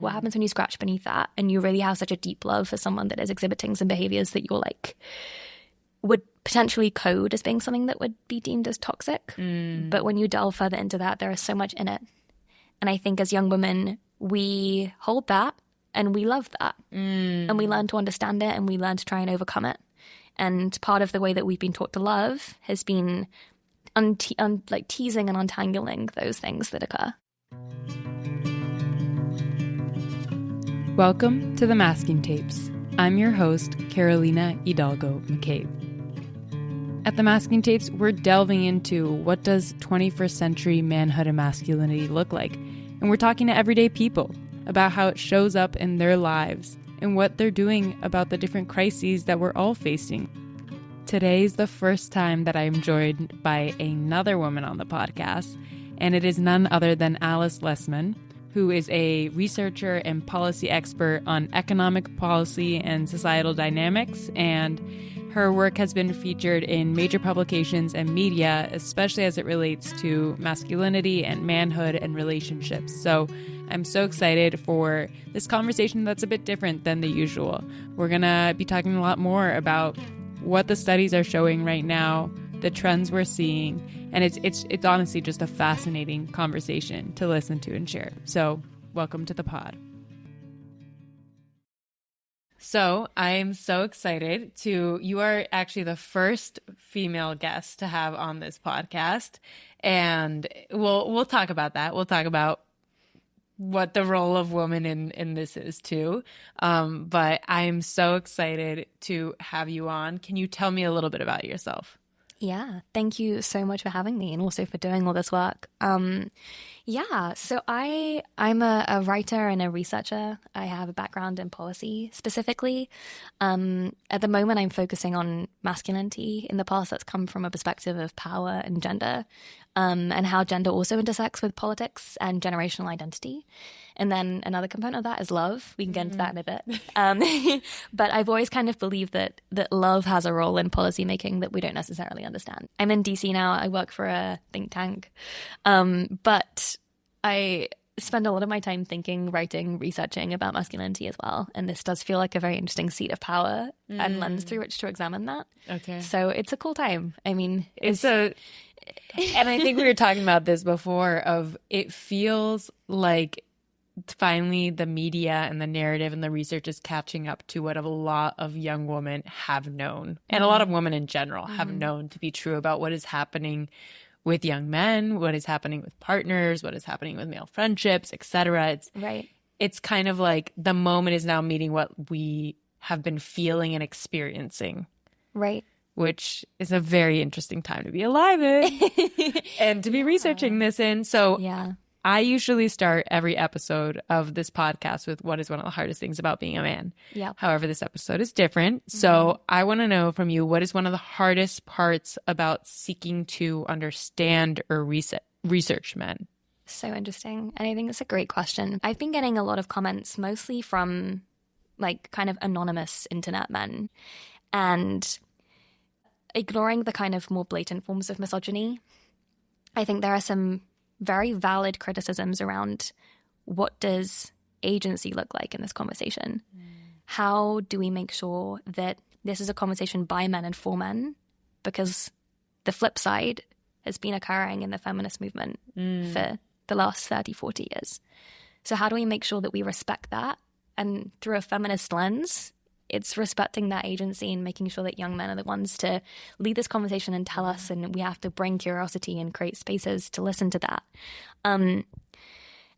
What happens when you scratch beneath that and you really have such a deep love for someone that is exhibiting some behaviors that you're like, would potentially code as being something that would be deemed as toxic. But when you delve further into that, there is so much in it. And I think as young women, we hold that and we love that. And we learn to understand it and we learn to try and overcome it. And part of the way that we've been taught to love has been like teasing and untangling those things that occur. Welcome to the Masking Tapes. I'm your host, Carolina Hidalgo-McCabe. At the Masking Tapes, we're delving into what does 21st century manhood and masculinity look like. And we're talking to everyday people about how it shows up in their lives and what they're doing about the different crises that we're all facing. Today's the first time that I'm joined by another woman on the podcast, and it is none other than Lassman, who is a researcher and policy expert on economic policy and societal dynamics, and her work has been featured in major publications and media, especially as it relates to masculinity and manhood and relationships. So I'm so excited for this conversation that's a bit different than the usual. We're going to be talking a lot more about what the studies are showing right now, the trends we're seeing, and it's honestly just a fascinating conversation to listen to and share. So welcome to the pod. So I'm so excited you are actually the first female guest to have on this podcast. And we'll talk about that. We'll talk about what the role of woman in this is too. But I'm so excited to have you on. Can you tell me a little bit about yourself? Yeah, thank you so much for having me and also for doing all this work. So I'm a writer and a researcher. I have a background in policy specifically. At the moment, I'm focusing on masculinity. In the past, that's come from a perspective of power and gender, and how gender also intersects with politics and generational identity. And then another component of that is love. We can get into that in a bit. But I've always kind of believed that love has a role in policymaking that we don't necessarily understand. I'm in DC now. I work for a think tank. But I spend a lot of my time thinking, writing, researching about masculinity as well. And this does feel like a very interesting seat of power and lens through which to examine that. Okay. So it's a cool time. I mean, and I think we were talking about this before of it feels like finally the media and the narrative and the research is catching up to what a lot of young women have known, and a lot of women in general have known to be true about what is happening with young men, what is happening with partners, what is happening with male friendships, etc. It's kind of like the moment is now meeting what we have been feeling and experiencing. Right. Which is a very interesting time to be alive in and to be researching this in. So I usually start every episode of this podcast with what is one of the hardest things about being a man. Yep. However, this episode is different. So I want to know from you, what is one of the hardest parts about seeking to understand or research men? So interesting. And I think it's a great question. I've been getting a lot of comments, mostly from like kind of anonymous internet men, and ignoring the kind of more blatant forms of misogyny. I think there are some very valid criticisms around what does agency look like in this conversation? How do we make sure that this is a conversation by men and for men? Because the flip side has been occurring in the feminist movement for the last 30, 40 years. So how do we make sure that we respect that? And through a feminist lens, it's respecting that agency and making sure that young men are the ones to lead this conversation and tell us, and we have to bring curiosity and create spaces to listen to that.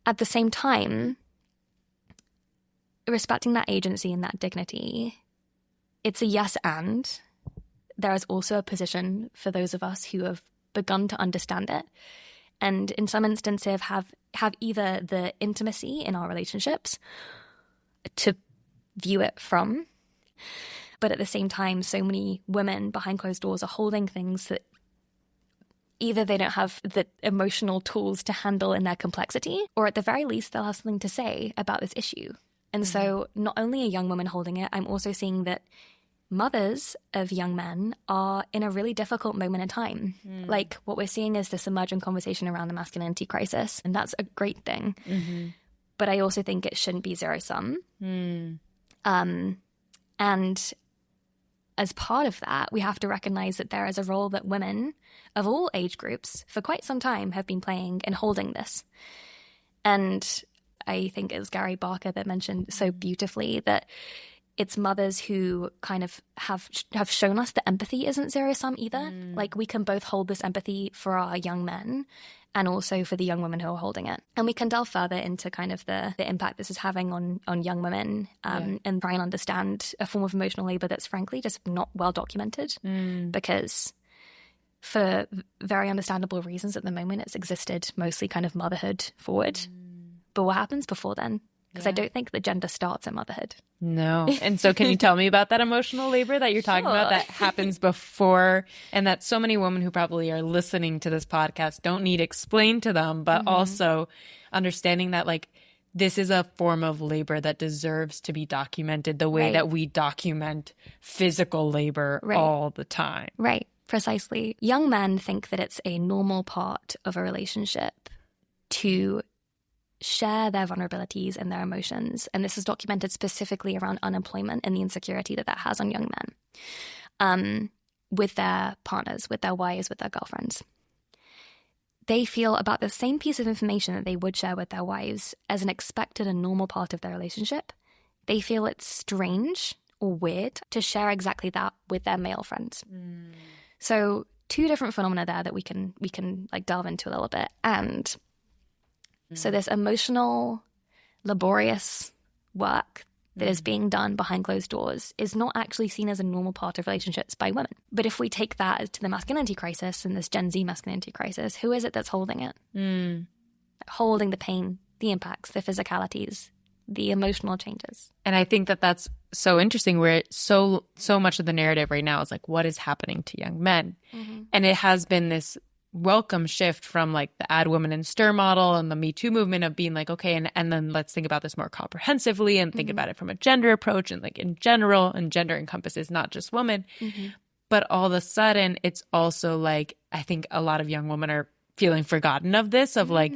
At the same time, respecting that agency and that dignity, it's a yes and. There is also a position for those of us who have begun to understand it, and in some instances have either the intimacy in our relationships to view it from. But at the same time, so many women behind closed doors are holding things that either they don't have the emotional tools to handle in their complexity, or at the very least, they'll have something to say about this issue. And so not only are young women holding it, I'm also seeing that mothers of young men are in a really difficult moment in time. Like what we're seeing is this emergent conversation around the masculinity crisis, and that's a great thing. but I also think it shouldn't be zero-sum. And as part of that, we have to recognize that there is a role that women of all age groups for quite some time have been playing in holding this. And I think it was Gary Barker that mentioned so beautifully that it's mothers who kind of have shown us that empathy isn't zero-sum either. Like, we can both hold this empathy for our young men and also for the young women who are holding it. And we can delve further into kind of the impact this is having on young women and try and understand a form of emotional labor that's frankly just not well documented because for very understandable reasons at the moment it's existed mostly kind of motherhood forward. But what happens before then? Because I don't think the gender starts at motherhood. No. And so can you tell me about that emotional labor that you're talking about that happens before, and that so many women who probably are listening to this podcast don't need explained to them, but also understanding that like this is a form of labor that deserves to be documented the way that we document physical labor all the time. Right. Precisely. Young men think that it's a normal part of a relationship to share their vulnerabilities and their emotions. And this is documented specifically around unemployment and the insecurity that has on young men with their partners, with their wives, with their girlfriends. They feel about the same piece of information that they would share with their wives as an expected and normal part of their relationship. They feel it's strange or weird to share exactly that with their male friends. So two different phenomena there that we can like delve into a little bit. And so this emotional, laborious work that is being done behind closed doors is not actually seen as a normal part of relationships by women. But if we take that to the masculinity crisis and this Gen Z masculinity crisis, who is it that's holding it? Holding the pain, the impacts, the physicalities, the emotional changes. And I think that that's so interesting where so much of the narrative right now is like, what is happening to young men? And it has been this welcome shift from like the Add Women in Stir model and the Me Too movement of being like, okay, and then let's think about this more comprehensively and think about it from a gender approach and like in general, and gender encompasses not just women. But all of a sudden, it's also like, I think a lot of young women are feeling forgotten of this, of like,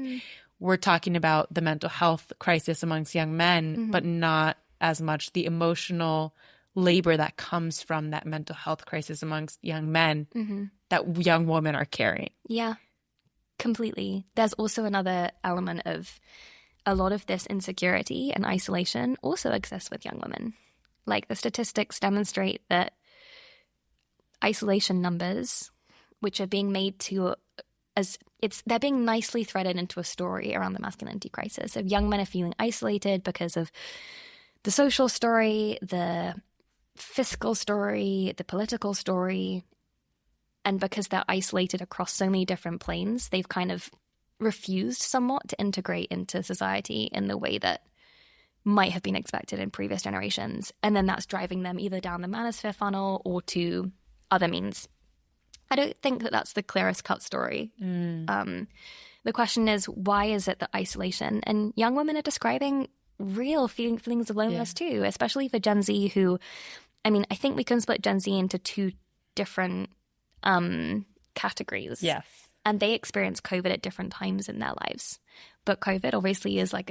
we're talking about the mental health crisis amongst young men, but not as much the emotional labor that comes from that mental health crisis amongst young men that young women are carrying. Yeah, completely. There's also another element of a lot of this insecurity and isolation also exists with young women. Like the statistics demonstrate that isolation numbers, which are being made to they're being nicely threaded into a story around the masculinity crisis. So young men are feeling isolated because of the social story, the fiscal story, the political story, and because they're isolated across so many different planes, they've kind of refused somewhat to integrate into society in the way that might have been expected in previous generations. And then that's driving them either down the manosphere funnel or to other means. I don't think that that's the clearest cut story. The question is, why is it that isolation? And young women are describing real feelings of loneliness too, especially for Gen Z who, I mean, I think we can split Gen Z into two different categories. Yes. And they experience COVID at different times in their lives. But COVID obviously is like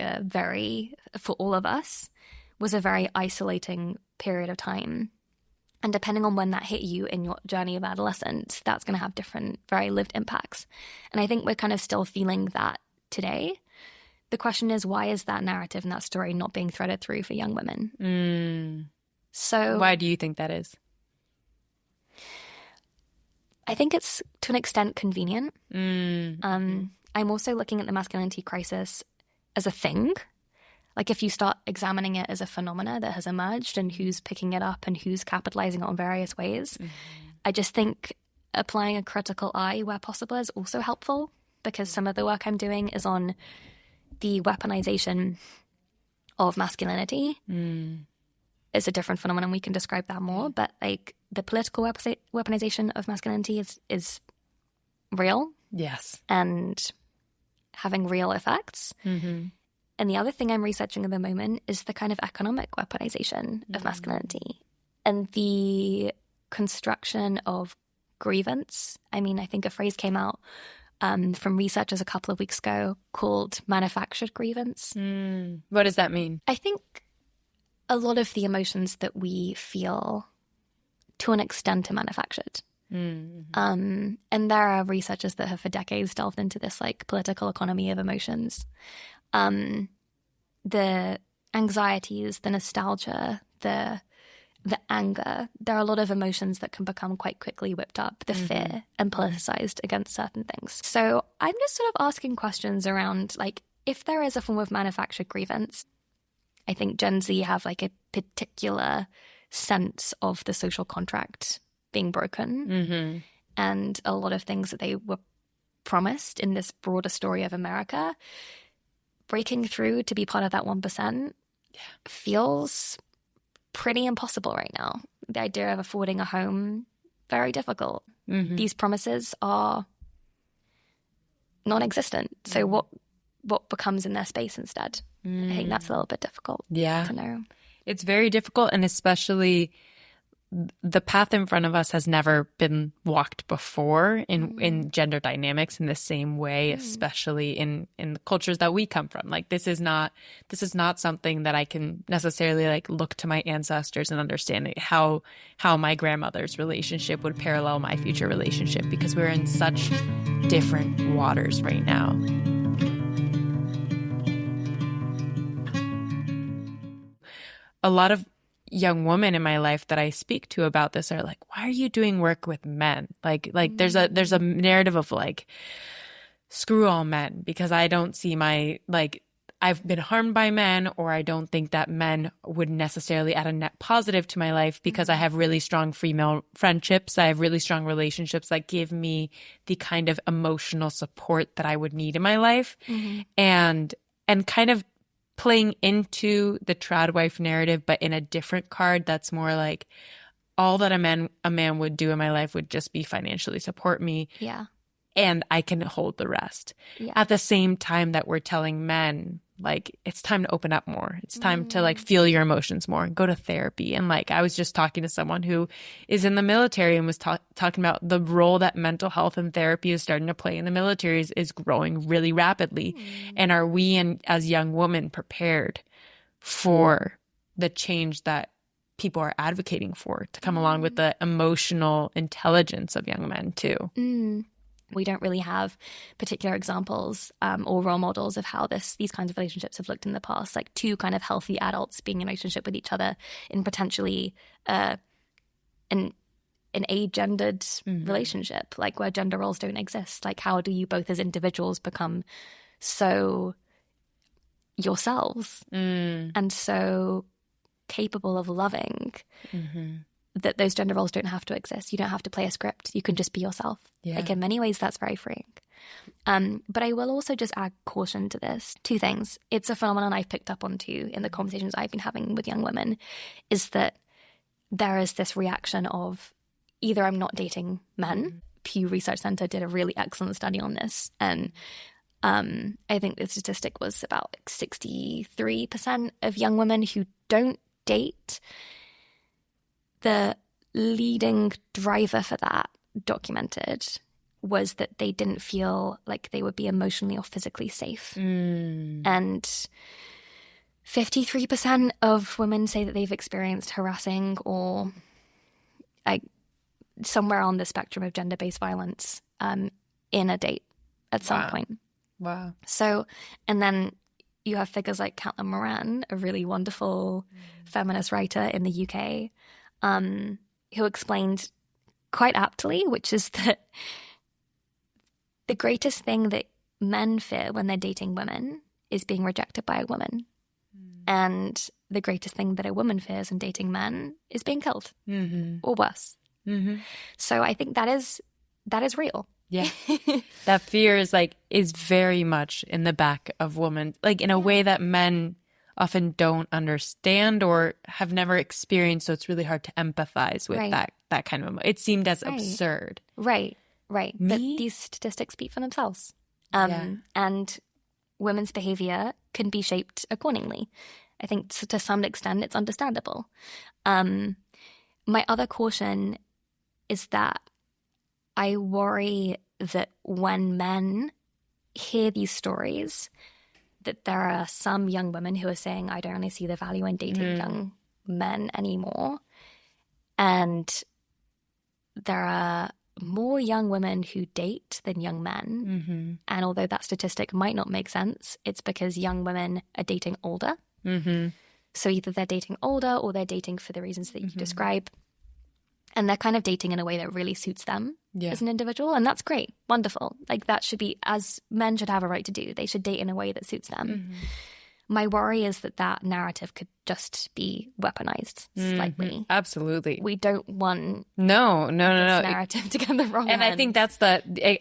for all of us, was a very isolating period of time. And depending on when that hit you in your journey of adolescence, that's going to have different, very lived impacts. And I think we're kind of still feeling that today. The question is, why is that narrative and that story not being threaded through for young women? So why do you think that is? I think it's to an extent convenient. I'm also looking at the masculinity crisis as a thing. Like if you start examining it as a phenomena that has emerged and who's picking it up and who's capitalizing it on various ways, I just think applying a critical eye where possible is also helpful, because some of the work I'm doing is on the weaponization of masculinity. It's a different phenomenon. We can describe that more, but like the political weaponization of masculinity is real. Yes. And having real effects. And the other thing I'm researching at the moment is the kind of economic weaponization of masculinity and the construction of grievance. I mean, I think a phrase came out from researchers a couple of weeks ago called manufactured grievance. What does that mean? I think a lot of the emotions that we feel to an extent are manufactured. And there are researchers that have for decades delved into this like political economy of emotions. The anxieties, the nostalgia, the anger, there are a lot of emotions that can become quite quickly whipped up, the fear, and politicized against certain things. So I'm just sort of asking questions around, like, if there is a form of manufactured grievance, I think Gen Z have like a particular sense of the social contract being broken, and a lot of things that they were promised in this broader story of America, breaking through to be part of that 1% feels pretty impossible right now. The idea of affording a home, very difficult. These promises are non-existent. So what becomes in their space instead? I think that's a little bit difficult to know. It's very difficult, and especially the path in front of us has never been walked before in gender dynamics in the same way, especially in the cultures that we come from. Like this is not something that I can necessarily like look to my ancestors and understand how my grandmother's relationship would parallel my future relationship, because we're in such different waters right now. A lot of young women in my life that I speak to about this are like, why are you doing work with men? Like there's a narrative of like, screw all men, because I don't see I've been harmed by men, or I don't think that men would necessarily add a net positive to my life, because I have really strong female friendships. I have really strong relationships that give me the kind of emotional support that I would need in my life. And kind of playing into the trad wife narrative, but in a different card that's more like, all that a man would do in my life would just be financially support me. And I can hold the rest. At the same time that we're telling men, like, it's time to open up more. It's time to like feel your emotions more and go to therapy. And like, I was just talking to someone who is in the military and was talking about the role that mental health and therapy is starting to play in the military is growing really rapidly. And are we, as young women, prepared for the change that people are advocating for to come along with the emotional intelligence of young men too? We don't really have particular examples or role models of how these kinds of relationships have looked in the past, like two kind of healthy adults being in a relationship with each other in potentially an agendered relationship, like where gender roles don't exist. Like, how do you both as individuals become so yourselves and so capable of loving that those gender roles don't have to exist? You don't have to play a script. You can just be yourself. Like, in many ways, that's very freeing. But I will also just add caution to this. Two things. It's a phenomenon I've picked up on too in the conversations I've been having with young women, is that there is this reaction of either I'm not dating men. Pew Research Center did a really excellent study on this. And I think the statistic was about 63% of young women who don't date. The leading driver for that, documented, was that they didn't feel like they would be emotionally or physically safe. And 53% of women say that they've experienced harassing or somewhere on the spectrum of gender-based violence in a date at some point. Wow. So, and then you have figures like Caitlin Moran, a really wonderful feminist writer in the UK, who explained quite aptly, which is that the greatest thing that men fear when they're dating women is being rejected by a woman. And the greatest thing that a woman fears in dating men is being killed or worse. So I think that is real. Yeah. That fear is very much in the back of women, like in a way that men often don't understand or have never experienced. So it's really hard to empathize with that kind of emotion. It seemed as absurd. Right. That these statistics speak for themselves. And women's behavior can be shaped accordingly. I think to some extent it's understandable. My other caution is that I worry that when men hear these stories, that there are some young women who are saying, I don't really see the value in dating young men anymore. And there are more young women who date than young men. And although that statistic might not make sense, it's because young women are dating older. So either they're dating older or they're dating for the reasons that you describe. And they're kind of dating in a way that really suits them as an individual. And that's great. Wonderful. Like that should be, as men should have a right to do. They should date in a way that suits them. My worry is that that narrative could just be weaponized slightly. Absolutely. We don't want this narrative to get the wrong And hands. I think that's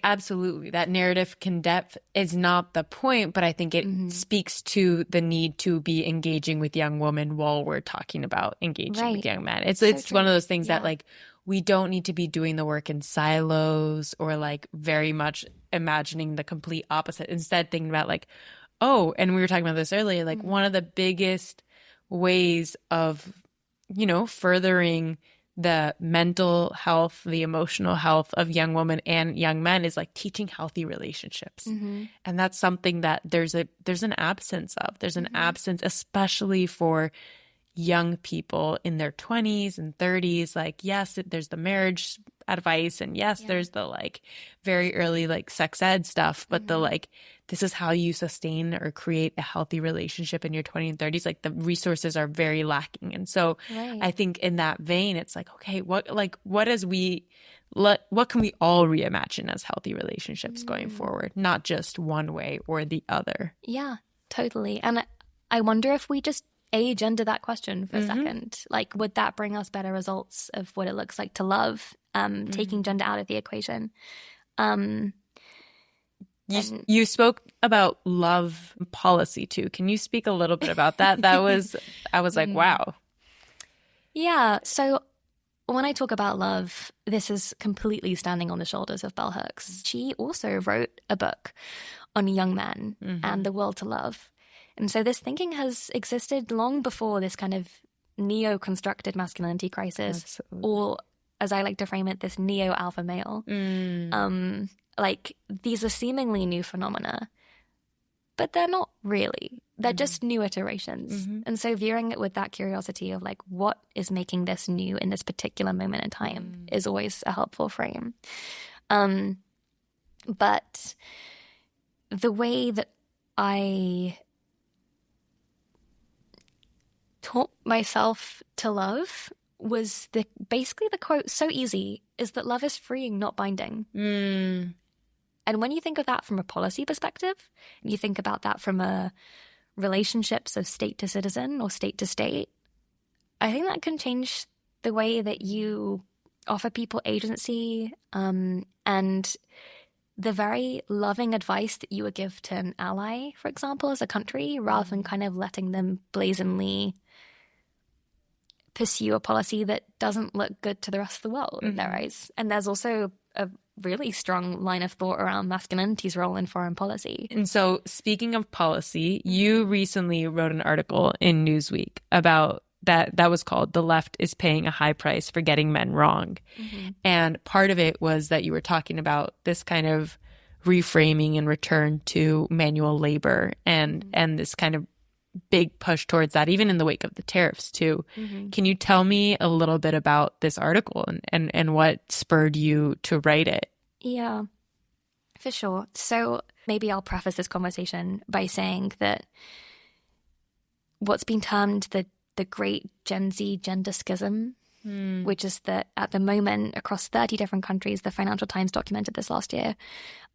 absolutely, that narrative can depth is not the point, but I think it speaks to the need to be engaging with young women while we're talking about engaging with young men. It's one of those things that like, we don't need to be doing the work in silos or like very much imagining the complete opposite. Instead, thinking about like, oh, and we were talking about this earlier, like one of the biggest ways of, furthering the mental health, the emotional health of young women and young men is like teaching healthy relationships. And that's something that there's an absence of. There's an absence, especially for young people in their 20s and 30s. Like, yes, there's the marriage advice, and yes, there's the like very early like sex ed stuff, but the like, this is how you sustain or create a healthy relationship in your 20s and 30s. Like the resources are very lacking. And so I think in that vein, it's like, okay, what can we all reimagine as healthy relationships going forward, not just one way or the other? Yeah, totally. And I wonder if we just gender that question for a second. Like, would that bring us better results of what it looks like to love, taking gender out of the equation? You spoke about love policy too. Can you speak a little bit about that? I was like, wow. Yeah. So when I talk about love, this is completely standing on the shoulders of Bell Hooks. She also wrote a book on young men and the will to love. And so this thinking has existed long before this kind of neo-constructed masculinity crisis, or as I like to frame it, this neo-alpha male. Like, these are seemingly new phenomena, but they're not really. They're just new iterations. And so viewing it with that curiosity of like, what is making this new in this particular moment in time is always a helpful frame. But the way that I taught myself to love was basically the quote, so easy, is that love is freeing, not binding. And when you think of that from a policy perspective, and you think about that from a relationships of state to citizen or state to state, I think that can change the way that you offer people agency, and the very loving advice that you would give to an ally, for example, as a country, rather than kind of letting them blazingly pursue a policy that doesn't look good to the rest of the world in their eyes. And there's also a really strong line of thought around masculinity's role in foreign policy. And so speaking of policy, you recently wrote an article in Newsweek about that was called "The Left is Paying a High Price for Getting Men Wrong." And part of it was that you were talking about this kind of reframing and return to manual labor and this kind of big push towards that, even in the wake of the tariffs too. Can you tell me a little bit about this article and what spurred you to write it? Yeah, for sure. So maybe I'll preface this conversation by saying that what's been termed the great Gen Z gender schism, which is that at the moment across 30 different countries, the Financial Times documented this last year,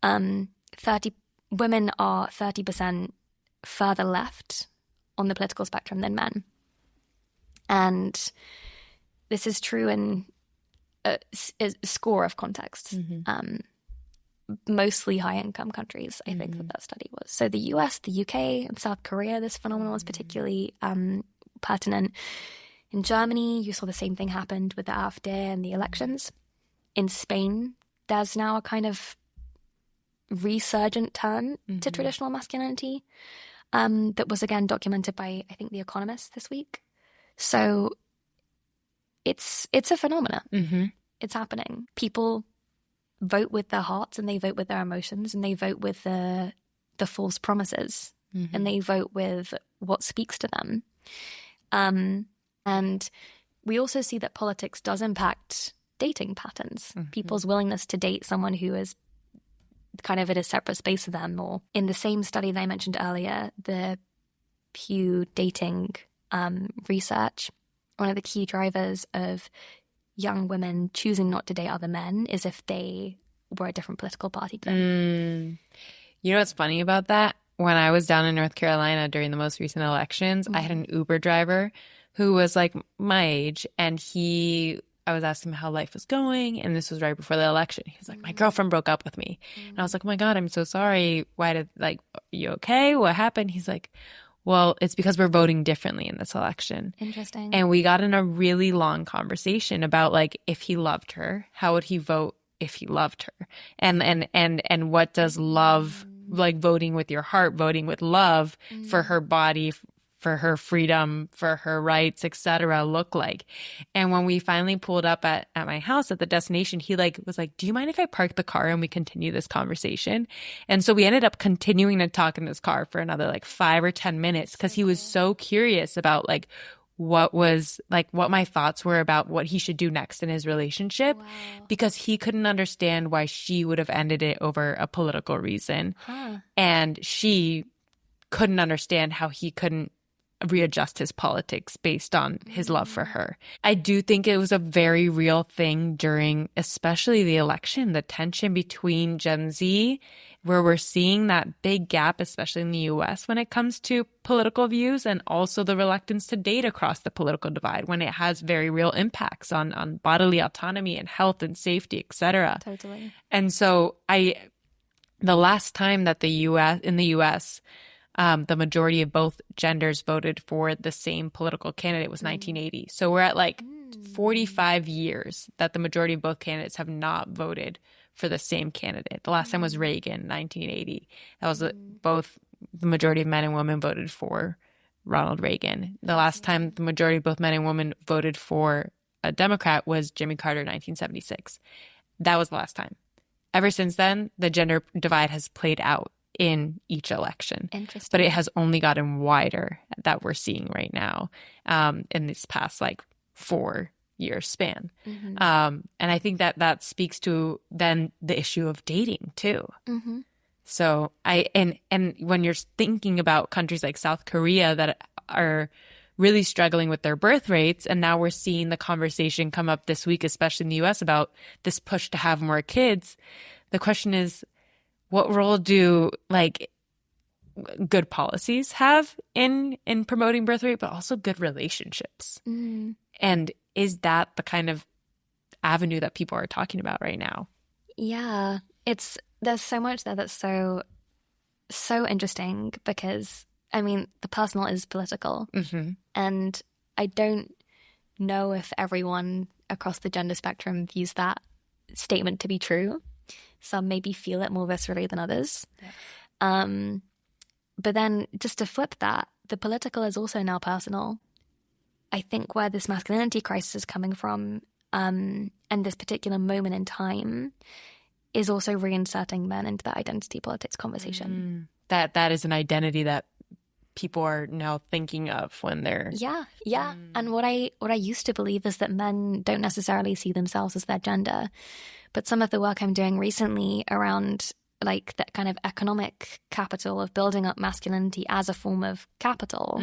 women are 30% further left on the political spectrum than men. And this is true in a score of contexts, mostly high-income countries, I think that study was. So the US, the UK, and South Korea, this phenomenon was particularly pertinent. In Germany, you saw the same thing happened with the AfD and the elections. In Spain, there's now a kind of resurgent turn to traditional masculinity that was again documented by, I think, The Economist this week. So it's a phenomena. It's happening. People vote with their hearts and they vote with their emotions and they vote with the false promises and they vote with what speaks to them. And we also see that politics does impact dating patterns, people's willingness to date someone who is kind of in a separate space of them. Or in the same study that I mentioned earlier, the Pew dating research, one of the key drivers of young women choosing not to date other men is if they were a different political party to them. You know what's funny about that? When I was down in North Carolina during the most recent elections, I had an Uber driver who was like my age, and I was asking him how life was going, and this was right before the election. He was like, my girlfriend broke up with me. And I was like, oh my God, I'm so sorry. Are you okay? What happened? He's like, well, it's because we're voting differently in this election. Interesting. And we got in a really long conversation about like, if he loved her, how would he vote if he loved her? And what does love, like voting with your heart, voting with love for her body, for her freedom, for her rights, etc., look like? And when we finally pulled up at my house at the destination, he was like, do you mind if I park the car and we continue this conversation? And so we ended up continuing to talk in this car for another 5 or 10 minutes because he was so curious about what my thoughts were about what he should do next in his relationship. Wow. Because he couldn't understand why she would have ended it over a political reason. And she couldn't understand how he couldn't readjust his politics based on his love for her. I do think it was a very real thing during especially the election, the tension between Gen Z, where we're seeing that big gap, especially in the US, when it comes to political views, and also the reluctance to date across the political divide when it has very real impacts on bodily autonomy and health and safety, etc. Totally. And so the last time that in the US, the majority of both genders voted for the same political candidate was 1980. So we're at 45 years that the majority of both candidates have not voted for the same candidate. The last time was Reagan, 1980. That was both the majority of men and women voted for Ronald Reagan. The last time the majority of both men and women voted for a Democrat was Jimmy Carter, 1976. That was the last time. Ever since then, the gender divide has played out in each election. Interesting. But it has only gotten wider that we're seeing right now in this past 4-year span. And I think that speaks to then the issue of dating too. So and when you're thinking about countries like South Korea that are really struggling with their birth rates, and now we're seeing the conversation come up this week, especially in the US, about this push to have more kids, the question is, what role do good policies have in promoting birth rate, but also good relationships? And is that the kind of avenue that people are talking about right now? Yeah, there's so much there that's so interesting because, I mean, the personal is political. And I don't know if everyone across the gender spectrum views that statement to be true. Some maybe feel it more viscerally than others. But then just to flip that, the political is also now personal. I think where this masculinity crisis is coming from, and this particular moment in time, is also reinserting men into the identity politics conversation. That is an identity that people are now thinking of when they're... Yeah. And what I used to believe is that men don't necessarily see themselves as their gender. But some of the work I'm doing recently around that kind of economic capital of building up masculinity as a form of capital.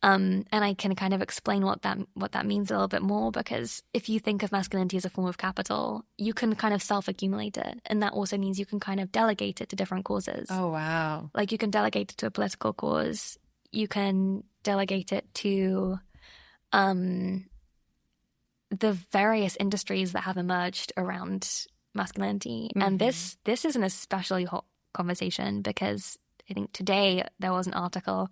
And I can kind of explain what that means a little bit more, because if you think of masculinity as a form of capital, you can kind of self-accumulate it. And that also means you can kind of delegate it to different causes. Oh, wow. You can delegate it to a political cause. You can delegate it to the various industries that have emerged around masculinity. And this is an especially hot conversation because I think today there was an article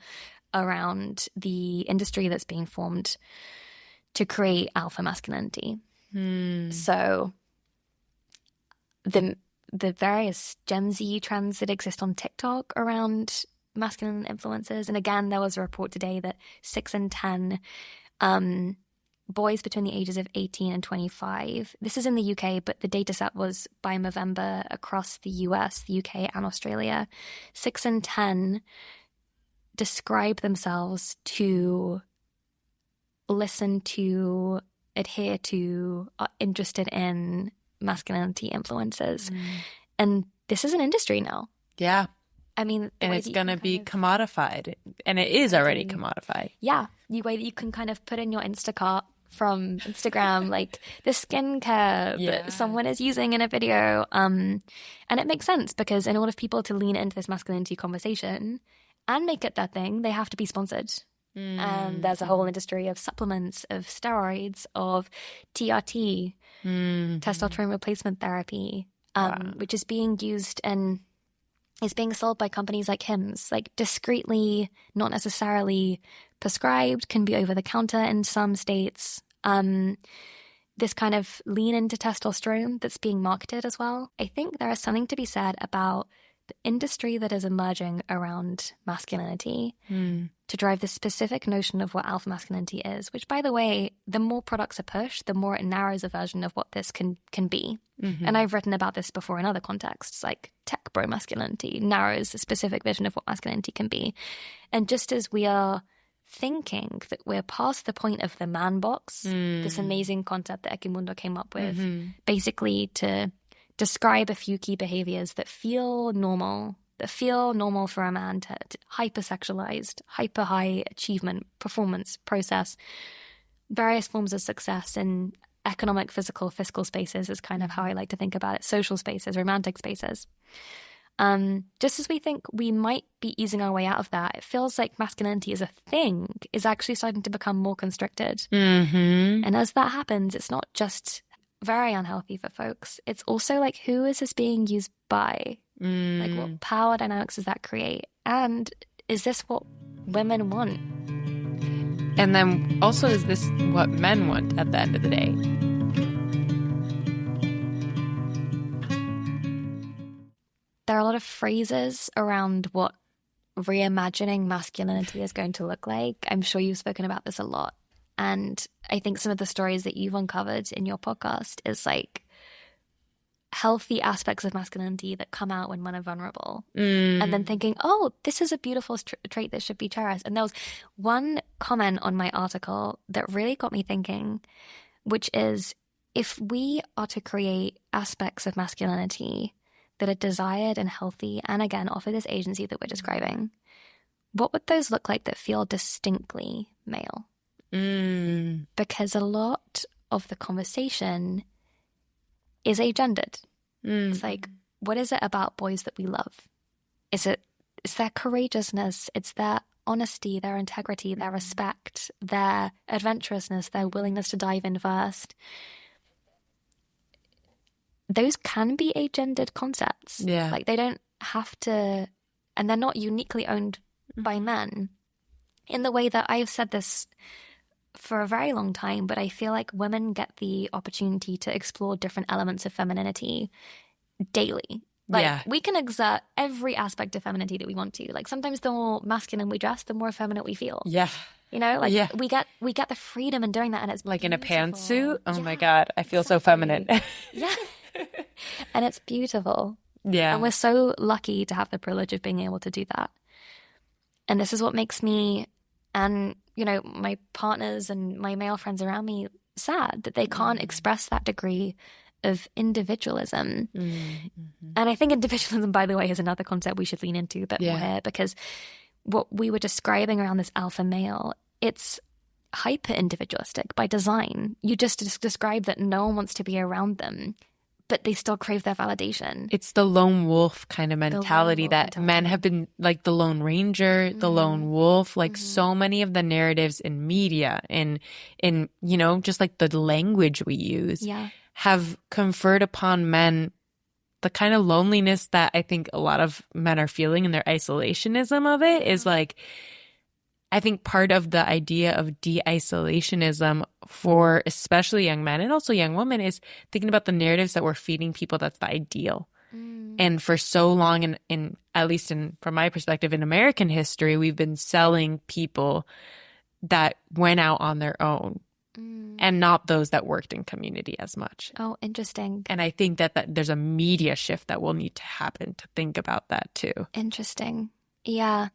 around the industry that's being formed to create alpha masculinity. So the various Gen Z trends that exist on TikTok around masculine influences. And again, there was a report today that 6 in 10 boys between the ages of 18 and 25. This is in the UK, but the data set was by November across the US, the UK, and Australia. 6 in 10 describe themselves to listen to, adhere to, are interested in masculinity influences. And this is an industry now. Yeah. I mean, and it's going to be commodified, and it is already commodified. Yeah. The way that you can kind of put in your Instacart from Instagram, like the skincare that someone is using in a video. And it makes sense because in order for people to lean into this masculinity conversation and make it their thing, they have to be sponsored. And there's a whole industry of supplements, of steroids, of TRT, testosterone replacement therapy, which is being used and is being sold by companies like Hims, like discreetly, not necessarily prescribed, can be over the counter in some states. This kind of lean into testosterone that's being marketed as well. I think there is something to be said about the industry that is emerging around masculinity to drive this specific notion of what alpha masculinity is, which, by the way, the more products are pushed, the more it narrows a version of what this can be. And I've written about this before in other contexts, like tech bro masculinity narrows a specific vision of what masculinity can be. And just as we are thinking that we're past the point of the man box, this amazing concept that Ekimundo came up with, basically to describe a few key behaviors that feel normal for a man to hypersexualized, hyper high achievement, performance, process, various forms of success in economic, physical, fiscal spaces is kind of how I like to think about it. Social spaces, romantic spaces. Just as we think we might be easing our way out of that, it feels like masculinity as a thing is actually starting to become more constricted. And as that happens, it's not just very unhealthy for folks. It's also like, who is this being used by? Like, what power dynamics does that create? And is this what women want? And then also, is this what men want at the end of the day? There are a lot of phrases around what reimagining masculinity is going to look like. I'm sure you've spoken about this a lot. And I think some of the stories that you've uncovered in your podcast is like healthy aspects of masculinity that come out when men are vulnerable. And then thinking, oh, this is a beautiful trait that should be cherished. And there was one comment on my article that really got me thinking, which is, if we are to create aspects of masculinity that are desired and healthy, and again, offer this agency that we're describing, what would those look like that feel distinctly male? Because a lot of the conversation is agendered. It's like, what is it about boys that we love? It's their courageousness, it's their honesty, their integrity, their respect, their adventurousness, their willingness to dive in first. Those can be agendered concepts. Yeah. Like, they don't have to, and they're not uniquely owned by men. In the way that I've said this for a very long time, but I feel like women get the opportunity to explore different elements of femininity daily. Like, we can exert every aspect of femininity that we want to. Like, sometimes the more masculine we dress, the more effeminate we feel. Yeah. You know, like we get the freedom in doing that, and it's like beautiful. In a pantsuit. Oh my God, I feel so feminine. Yeah. And it's beautiful. Yeah. And we're so lucky to have the privilege of being able to do that. And this is what makes me, and you know, my partners and my male friends around me, sad that they can't express that degree of individualism. And I think individualism, by the way, is another concept we should lean into a bit more here, because what we were describing around this alpha male, it's hyper individualistic by design. You just described that no one wants to be around them, but they still crave their validation. It's the lone wolf kind of mentality that men have been, like the Lone Ranger, the lone wolf, like so many of the narratives in media and in, you know, just like the language we use have conferred upon men the kind of loneliness that I think a lot of men are feeling, and their isolationism of it is like, I think part of the idea of de-isolationism for especially young men and also young women is thinking about the narratives that we're feeding people that's the ideal. And for so long, in at least from my perspective, in American history, we've been selling people that went out on their own and not those that worked in community as much. Oh, interesting. And I think that there's a media shift that will need to happen to think about that too. Interesting. Yeah.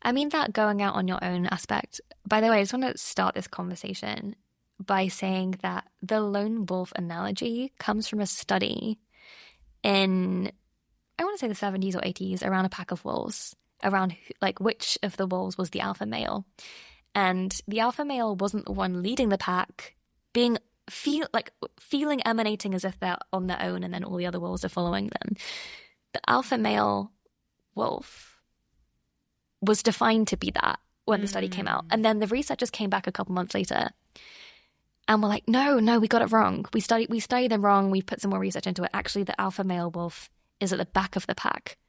I mean, that going out on your own aspect. By the way, I just want to start this conversation by saying that the lone wolf analogy comes from a study in, I want to say the 70s or 80s, around a pack of wolves, around like which of the wolves was the alpha male. And the alpha male wasn't the one leading the pack, feeling emanating as if they're on their own and then all the other wolves are following them. The alpha male wolf was defined to be that when the study came out. And then the researchers came back a couple months later and were like, no, we got it wrong. We studied them wrong. We put some more research into it. Actually, the alpha male wolf is at the back of the pack,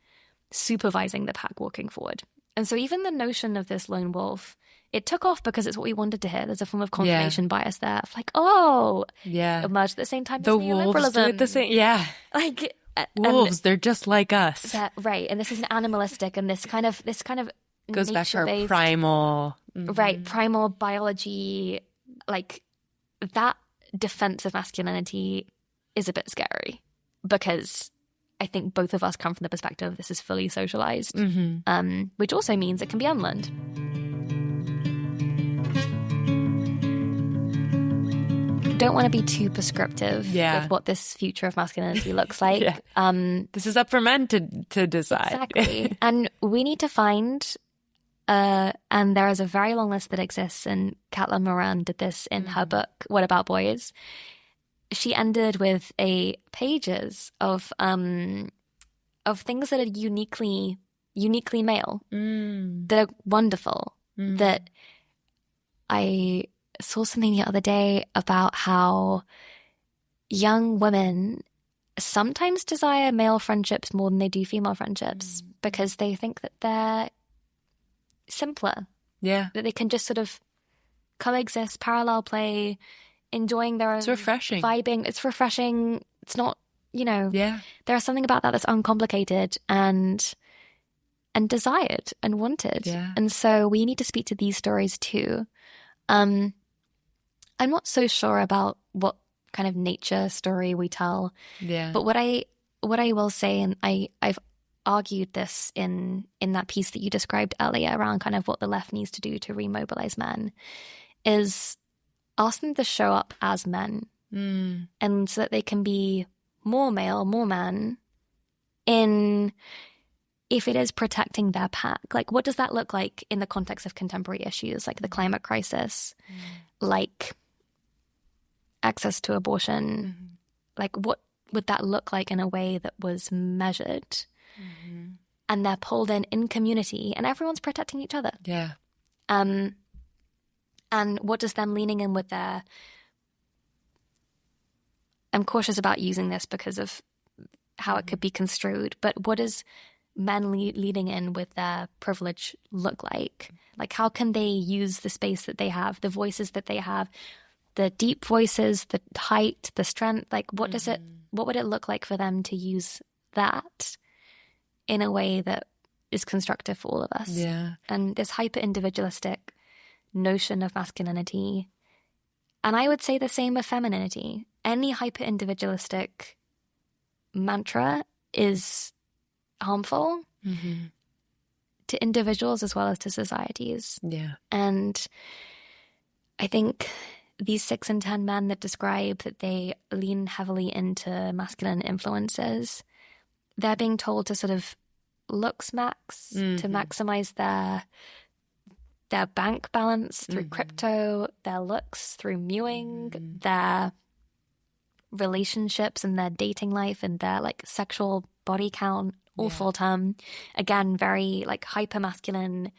supervising the pack walking forward. And so even the notion of this lone wolf, it took off because it's what we wanted to hear. There's a form of confirmation bias there. Like, emerged at the same time the as wolves do it the same. Yeah. Like wolves, they're just like us. Right. And this is an animalistic and this kind of goes back to our primal. Right. Primal biology. Like that defense of masculinity is a bit scary because I think both of us come from the perspective this is fully socialized, which also means it can be unlearned. Don't want to be too prescriptive with what this future of masculinity looks like. This is up for men to decide. Exactly. And we need to find, and there is a very long list that exists, and Caitlin Moran did this in her book, What About Boys? She ended with pages of things that are uniquely male, that are wonderful, that I saw something the other day about how young women sometimes desire male friendships more than they do female friendships because they think that they're simpler. Yeah. That they can just sort of coexist, parallel play, enjoying their own. It's refreshing. Vibing. It's refreshing. It's not, there's something about that that's uncomplicated and desired and wanted. Yeah. And so we need to speak to these stories too. I'm not so sure about what kind of nature story we tell. Yeah. But what I will say, and I've argued this in that piece that you described earlier around kind of what the left needs to do to remobilize men, is ask them to show up as men, and so that they can be more male, more man, in if it is protecting their pack. Like, what does that look like in the context of contemporary issues like the climate crisis, like access to abortion? Like, what would that look like in a way that was measured? And they're pulled in community, and everyone's protecting each other. Yeah. And what does them leaning in with their... I'm cautious about using this because of how it could be construed, but what does men leading in with their privilege look like? Like, how can they use the space that they have, the voices that they have, the deep voices, the height, the strength? Like, what would it look like for them to use that in a way that is constructive for all of us? Yeah. And this hyper-individualistic notion of masculinity, and I would say the same of femininity. Any hyper-individualistic mantra is harmful to individuals as well as to societies. Yeah. And I think these 6 in 10 men that describe that they lean heavily into masculine influences, they're being told to sort of looks max, to maximize their bank balance through crypto, their looks through mewing, their relationships and their dating life and their like sexual body count, all full term. Again, very like hyper masculine,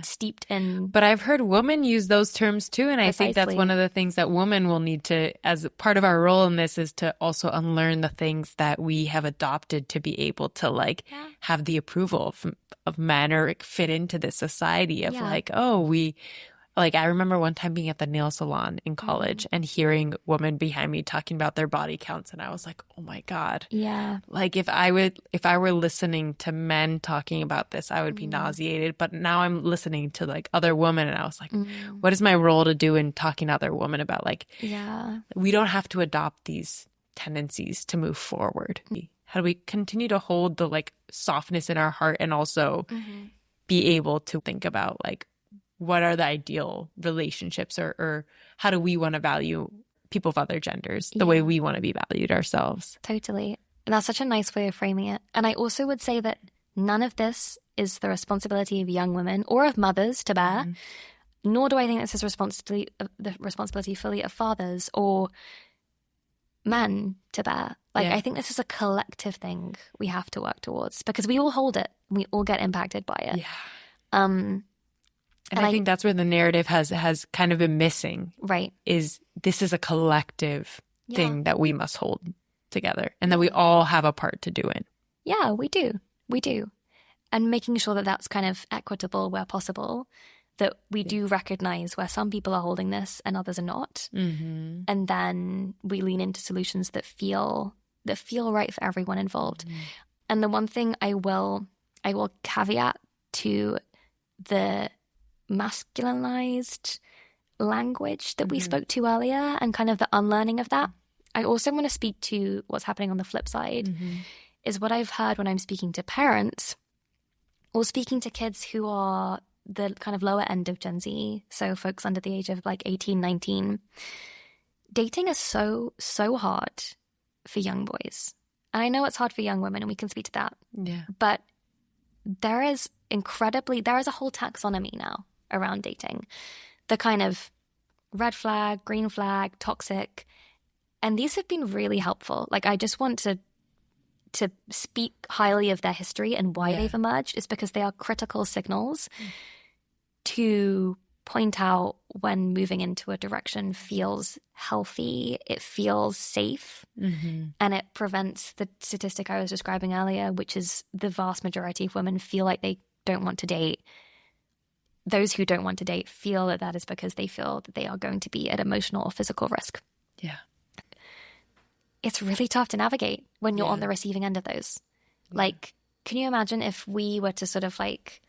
steeped in. But I've heard women use those terms too, and I think that's one of the things that women will need to, as part of our role in this, is to also unlearn the things that we have adopted to be able to like have the approval of men or fit into this society of like, oh, Like, I remember one time being at the nail salon in college and hearing women behind me talking about their body counts. And I was like, oh my God. Yeah. Like, if I were listening to men talking about this, I would be nauseated. But now I'm listening to like other women, and I was like, what is my role to do in talking to other women about, like, we don't have to adopt these tendencies to move forward. How do we continue to hold the like softness in our heart and also be able to think about like, what are the ideal relationships, or how do we want to value people of other genders the way we want to be valued ourselves? Totally. And that's such a nice way of framing it. And I also would say that none of this is the responsibility of young women or of mothers to bear, nor do I think this is the responsibility fully of fathers or men to bear. Like, I think this is a collective thing we have to work towards, because we all hold it. We all get impacted by it. Yeah. And I think that's where the narrative has kind of been missing. Right. Is this is a collective thing that we must hold together and that we all have a part to do in. Yeah, we do. We do. And making sure that that's kind of equitable where possible, that we do recognize where some people are holding this and others are not. And then we lean into solutions that feel right for everyone involved. And the one thing I will caveat to the masculinized language that we spoke to earlier and kind of the unlearning of that, I also want to speak to what's happening on the flip side, is what I've heard when I'm speaking to parents or speaking to kids who are the kind of lower end of Gen Z, so folks under the age of like 18, 19. Dating is so hard for young boys. And I know it's hard for young women, and we can speak to that. Yeah. But there is a whole taxonomy now around dating. The kind of red flag, green flag, toxic. And these have been really helpful. Like, I just want to speak highly of their history and why they've emerged, is because they are critical signals to point out when moving into a direction feels healthy, it feels safe, and it prevents the statistic I was describing earlier, which is the vast majority of women feel like they don't want to date. Those who don't want to date feel that is because they feel that they are going to be at emotional or physical risk. Yeah. It's really tough to navigate when you're on the receiving end of those. Like, can you imagine if we were to sort of like,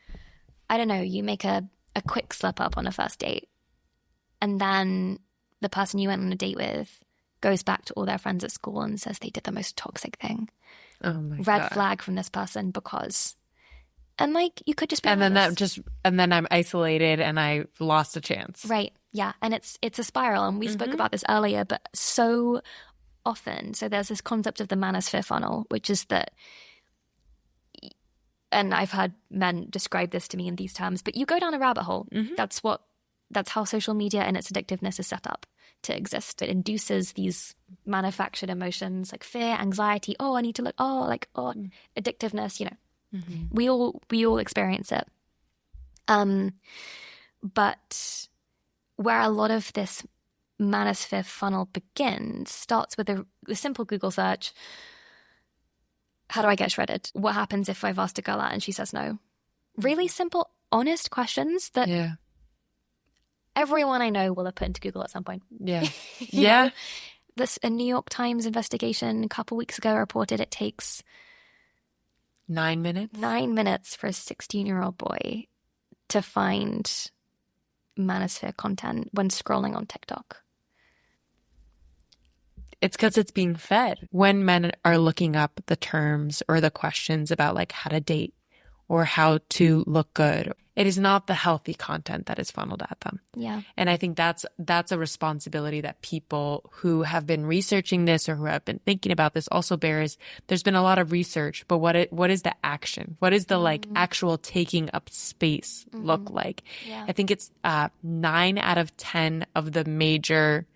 I don't know, you make a quick slip up on a first date, and then the person you went on a date with goes back to all their friends at school and says they did the most toxic thing. Oh my God. Red flag from this person because, and like, you could just be honest. And then I'm isolated and I lost a chance. Right. Yeah. And it's a spiral. And we spoke about this earlier, but so often. So there's this concept of the manosphere funnel, which is that, and I've heard men describe this to me in these terms, but you go down a rabbit hole. That's how social media and its addictiveness is set up to exist. It induces these manufactured emotions like fear, anxiety. Oh, I need to look. Oh, like, addictiveness. You know, we all experience it. But where a lot of this manosphere funnel begins starts with a simple Google search. How do I get shredded? What happens if I've asked a girl out and she says no? Really simple, honest questions that everyone I know will have put into Google at some point. Yeah. Yeah. A New York Times investigation a couple weeks ago reported it takes 9 minutes. 9 minutes for a 16-year-old boy to find manosphere content when scrolling on TikTok. It's because it's being fed. When men are looking up the terms or the questions about like how to date or how to look good, it is not the healthy content that is funneled at them. Yeah. And I think that's a responsibility that people who have been researching this or who have been thinking about this also bears. There's been a lot of research, but what is the action? What is the like actual taking up space look like? Yeah. I think it's 9 out of 10 of the major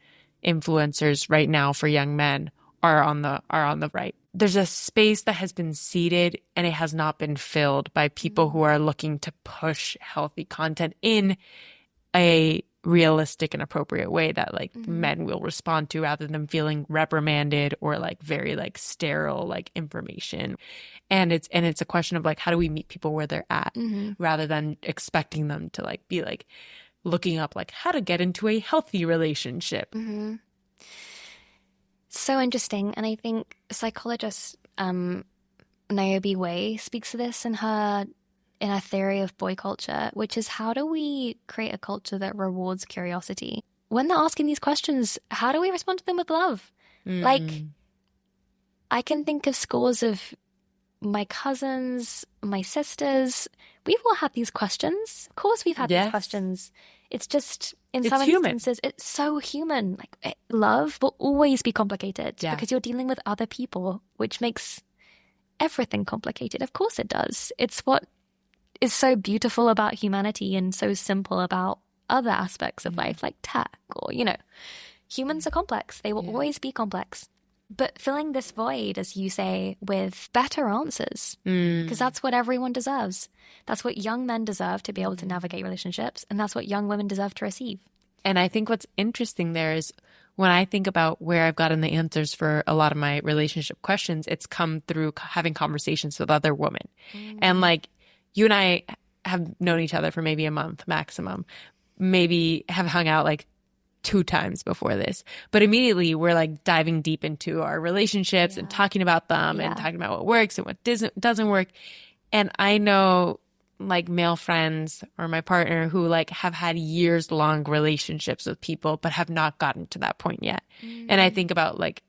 influencers right now for young men are on the right. There's a space that has been seeded and it has not been filled by people who are looking to push healthy content in a realistic and appropriate way that like men will respond to, rather than feeling reprimanded or like very like sterile like information. And it's a question of like, how do we meet people where they're at rather than expecting them to like be like looking up like how to get into a healthy relationship. Mm-hmm. So interesting. And I think psychologist Niobe Way speaks to this in her theory of boy culture, which is how do we create a culture that rewards curiosity? When they're asking these questions, how do we respond to them with love? Like, I can think of scores of my cousins, my sisters. We've all had these questions. Of course we've had these questions. It's just, in some instances, it's so human. Like, love will always be complicated because you're dealing with other people, which makes everything complicated. Of course it does. It's what is so beautiful about humanity and so simple about other aspects of life, like tech or, humans are complex. They will always be complex. But filling this void, as you say, with better answers, because that's what everyone deserves. That's what young men deserve to be able to navigate relationships, and that's what young women deserve to receive. And I think what's interesting there is when I think about where I've gotten the answers for a lot of my relationship questions, it's come through having conversations with other women. And like you and I have known each other for maybe a month maximum, maybe have hung out like 2 times before this, but immediately we're like diving deep into our relationships and talking about them and talking about what works and what doesn't work. And I know like male friends or my partner who like have had years long relationships with people, but have not gotten to that point yet. And I think about like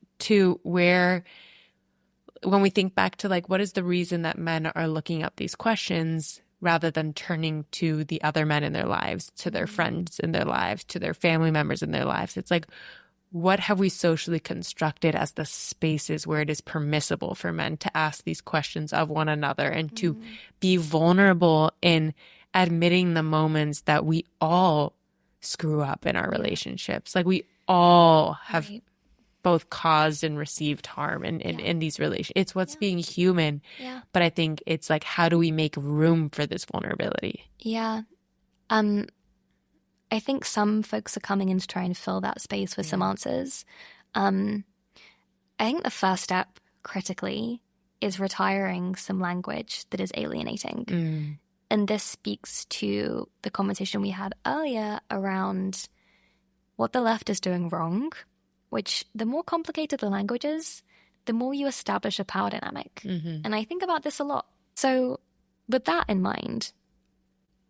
when we think back to like, what is the reason that men are looking up these questions rather than turning to the other men in their lives, to their friends in their lives, to their family members in their lives? It's like, what have we socially constructed as the spaces where it is permissible for men to ask these questions of one another and to be vulnerable in admitting the moments that we all screw up in our relationships? Like we all have both caused and received harm in these relations. It's what's being human. Yeah. But I think it's like, how do we make room for this vulnerability? Yeah. I think some folks are coming in to try and fill that space with some answers. I think the first step, critically, is retiring some language that is alienating. And this speaks to the conversation we had earlier around what the left is doing wrong, which the more complicated the language is, the more you establish a power dynamic. And I think about this a lot. So with that in mind,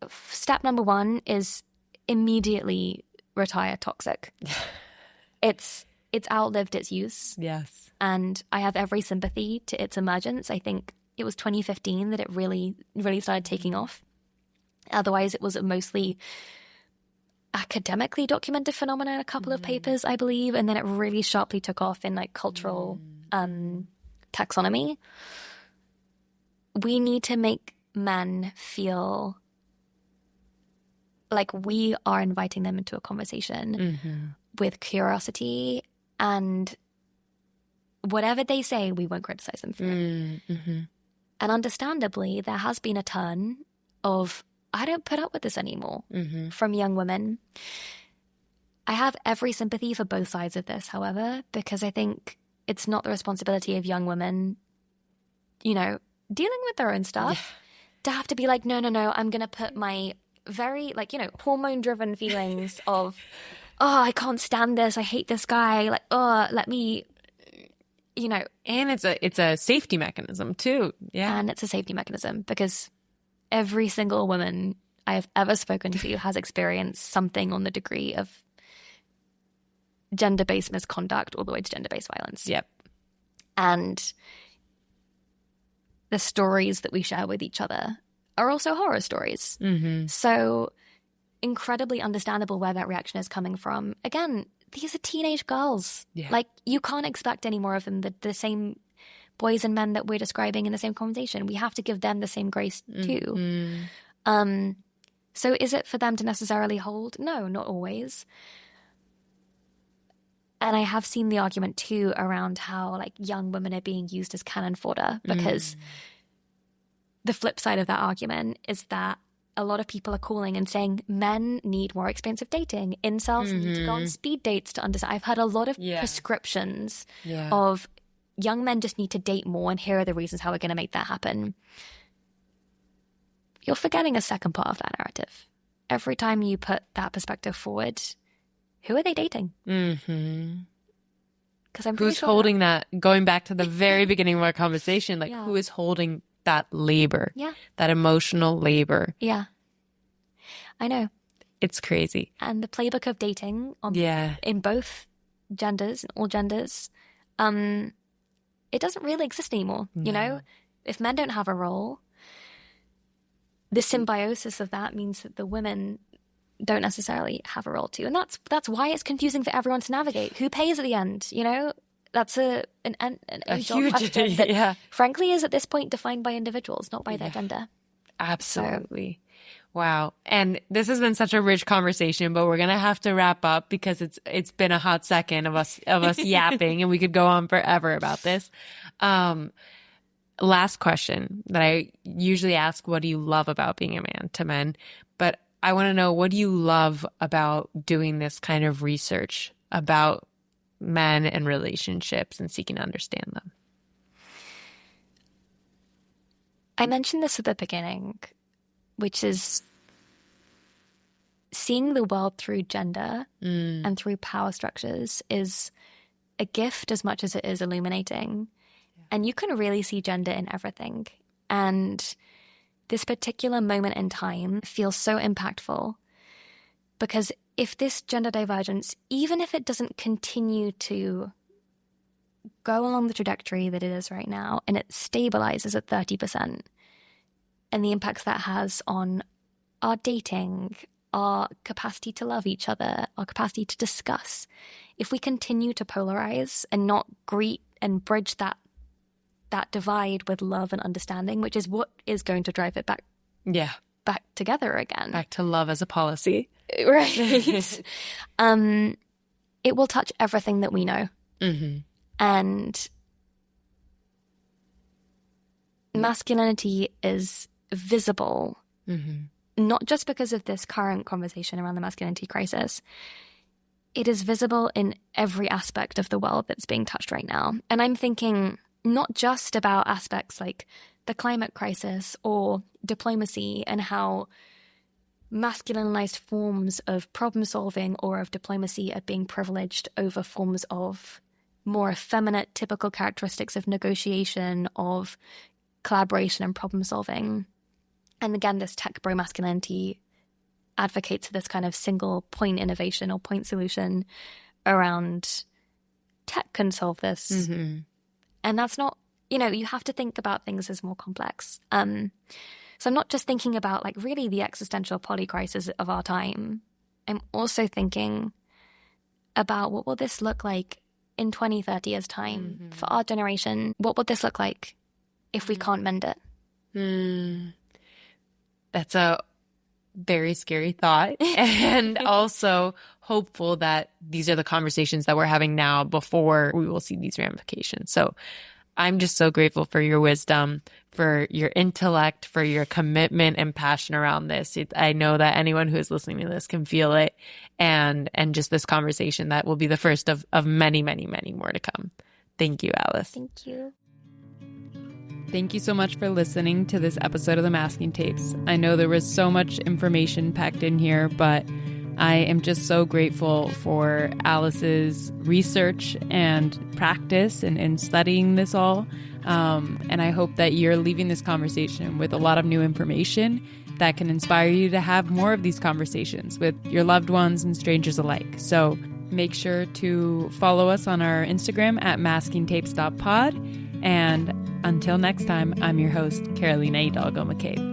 step number 1 is immediately retire toxic. It's outlived its use. Yes. And I have every sympathy to its emergence. I think it was 2015 that it really, really started taking off. Otherwise, it was a mostly academically documented phenomenon in a couple of papers, I believe. And then it really sharply took off in like cultural taxonomy. We need to make men feel like we are inviting them into a conversation with curiosity, and whatever they say, we won't criticize them for it. And understandably, there has been a turn of, I don't put up with this anymore from young women. I have every sympathy for both sides of this, however, because I think it's not the responsibility of young women, dealing with their own stuff, to have to be like, no, I'm going to put my very, hormone-driven feelings of, I can't stand this, I hate this guy, let me, And it's a safety mechanism too. Yeah. And it's a safety mechanism because every single woman I have ever spoken to has experienced something on the degree of gender-based misconduct all the way to gender-based violence. Yep. And the stories that we share with each other are also horror stories. So incredibly understandable where that reaction is coming from. Again, these are teenage girls. Like, you can't expect any more of them, the same boys and men that we're describing in the same conversation. We have to give them the same grace too. So is it for them to necessarily hold? No, not always. And I have seen the argument too around how young women are being used as cannon fodder, because the flip side of that argument is that a lot of people are calling and saying men need more experience of dating. Incels need to go on speed dates to understand. I've heard a lot of prescriptions of young men just need to date more, and here are the reasons how we're going to make that happen. You're forgetting a second part of that narrative. every time you put that perspective forward, who are they dating? Mm-hmm. Because I'm who's holding that, going back to the very beginning of our conversation, like who is holding that labor, that emotional labor? Yeah. I know. It's crazy. And the playbook of dating in both genders, all genders, it doesn't really exist anymore. No. You know, if men don't have a role, the symbiosis of that means that the women don't necessarily have a role too. And that's why it's confusing for everyone to navigate. Who pays at the end? You know, that's an age-old question that frankly is at this point defined by individuals, not by their gender. Absolutely. Wow. And this has been such a rich conversation, but we're going to have to wrap up because it's been a hot second of us yapping, and we could go on forever about this. Last question that I usually ask, what do you love about being a man, to men? But I want to know, what do you love about doing this kind of research about men and relationships and seeking to understand them? I mentioned this at the beginning, which is seeing the world through gender and through power structures is a gift as much as it is illuminating. And you can really see gender in everything. And this particular moment in time feels so impactful because if this gender divergence, even if it doesn't continue to go along the trajectory that it is right now, and it stabilizes at 30%, and the impacts that has on our dating, our capacity to love each other, our capacity to discuss, if we continue to polarize and not greet and bridge that divide with love and understanding, which is what is going to drive it back together again. Back to love as a policy. Right. It will touch everything that we know. Mm-hmm. And masculinity is visible, not just because of this current conversation around the masculinity crisis. It is visible in every aspect of the world that's being touched right now. And I'm thinking not just about aspects like the climate crisis or diplomacy and how masculinized forms of problem solving or of diplomacy are being privileged over forms of more effeminate typical characteristics of negotiation, of collaboration and problem solving. And again, this tech bro masculinity advocates for this kind of single point innovation or point solution around tech can solve this. Mm-hmm. And that's not, you have to think about things as more complex. So I'm not just thinking about like really the existential polycrisis of our time. I'm also thinking about what will this look like in 20, 30 years' time for our generation? What would this look like if we can't mend it? That's a very scary thought, and also hopeful that these are the conversations that we're having now before we will see these ramifications. So I'm just so grateful for your wisdom, for your intellect, for your commitment and passion around this. I know that anyone who is listening to this can feel it, and just this conversation that will be the first of many, many, many more to come. Thank you, Alice. Thank you. Thank you so much for listening to this episode of the Masking Tapes. I know there was so much information packed in here, but I am just so grateful for Alice's research and practice in studying this all. And I hope that you're leaving this conversation with a lot of new information that can inspire you to have more of these conversations with your loved ones and strangers alike. So make sure to follow us on our Instagram at maskingtapes.pod. And until next time, I'm your host, Carolina Hidalgo-McCabe.